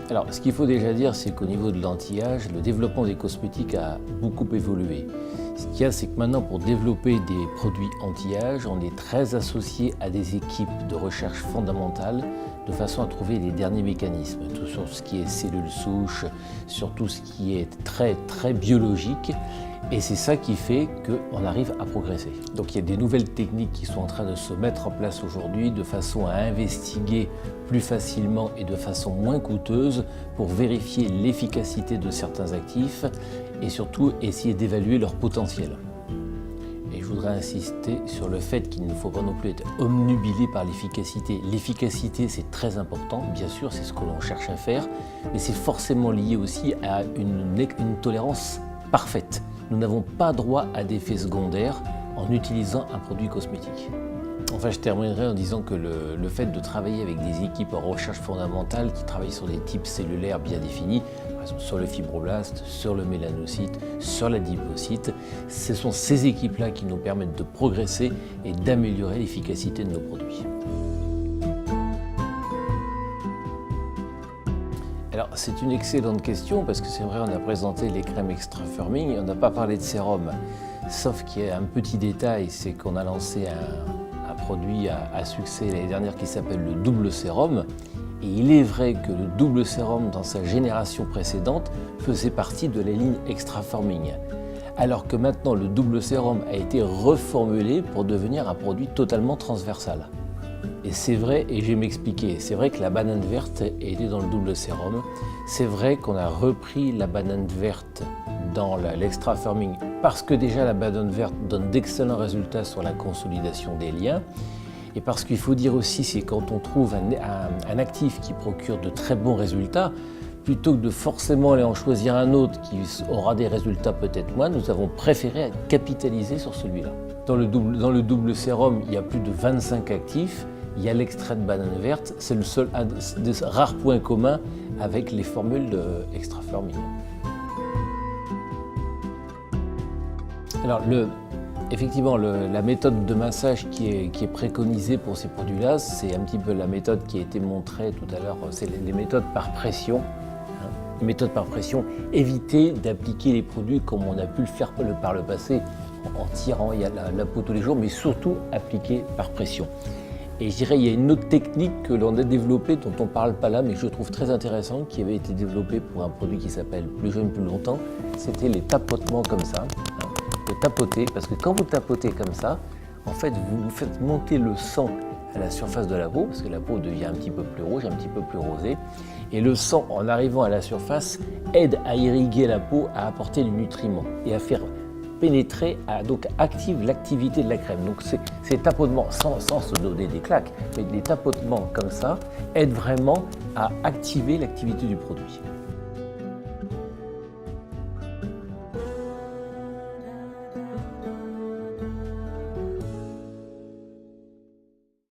Alors, ce qu'il faut déjà dire, c'est qu'au niveau de l'anti-âge, le développement des cosmétiques a beaucoup évolué. Ce qu'il y a, c'est que maintenant, pour développer des produits anti-âge, on est très associé à des équipes de recherche fondamentale de façon à trouver les derniers mécanismes, tout sur ce qui est cellules souches, sur tout ce qui est très biologique. Et c'est ça qui fait qu'on arrive à progresser. Donc il y a des nouvelles techniques qui sont en train de se mettre en place aujourd'hui de façon à investiguer plus facilement et de façon moins coûteuse pour vérifier l'efficacité de certains actifs et surtout essayer d'évaluer leur potentiel. Et je voudrais insister sur le fait qu'il ne faut pas non plus être omnubilé par l'efficacité. L'efficacité, c'est très important, bien sûr, c'est ce que l'on cherche à faire, mais c'est forcément lié aussi à une tolérance parfaite. Nous n'avons pas droit à d'effets secondaires en utilisant un produit cosmétique. Enfin, je terminerai en disant que le fait de travailler avec des équipes en recherche fondamentale qui travaillent sur des types cellulaires bien définis, par exemple sur le fibroblast, sur le mélanocyte, sur l'adipocyte, ce sont ces équipes-là qui nous permettent de progresser et d'améliorer l'efficacité de nos produits. Alors, c'est une excellente question parce que c'est vrai, on a présenté les crèmes extra firming et on n'a pas parlé de sérum. Sauf qu'il y a un petit détail, c'est qu'on a lancé un produit à succès l'année dernière qui s'appelle le double sérum. Et il est vrai que le double sérum dans sa génération précédente faisait partie de la ligne extra firming. Alors que maintenant, le double sérum a été reformulé pour devenir un produit totalement transversal. Et c'est vrai, et je vais m'expliquer, c'est vrai que la banane verte était dans le double sérum. C'est vrai qu'on a repris la banane verte dans l'extra firming parce que déjà la banane verte donne d'excellents résultats sur la consolidation des liens. Et parce qu'il faut dire aussi, c'est quand on trouve un actif qui procure de très bons résultats, plutôt que de forcément aller en choisir un autre qui aura des résultats peut-être moins, nous avons préféré capitaliser sur celui-là. Dans le double sérum, il y a plus de 25 actifs. Il y a l'extrait de banane verte, c'est un des rares points communs avec les formules extra firming. Alors, effectivement, la méthode de massage qui est préconisée pour ces produits-là, c'est un petit peu la méthode qui a été montrée tout à l'heure, c'est les méthodes par pression. Les méthodes par pression, éviter d'appliquer les produits comme on a pu le faire par le passé, en tirant la peau tous les jours, mais surtout appliquer par pression. Et je dirais, il y a une autre technique que l'on a développée, dont on ne parle pas là, mais que je trouve très intéressante, qui avait été développée pour un produit qui s'appelle Plus jeune, plus longtemps. C'était les tapotements comme ça. De tapoter, parce que quand vous tapotez comme ça, en fait, vous faites monter le sang à la surface de la peau, parce que la peau devient un petit peu plus rouge, un petit peu plus rosée. Et le sang, en arrivant à la surface, aide à irriguer la peau, à apporter les nutriments et à faire pénétrer, donc active l'activité de la crème. Donc ces tapotements, sans se donner des claques, mais des tapotements comme ça, aident vraiment à activer l'activité du produit.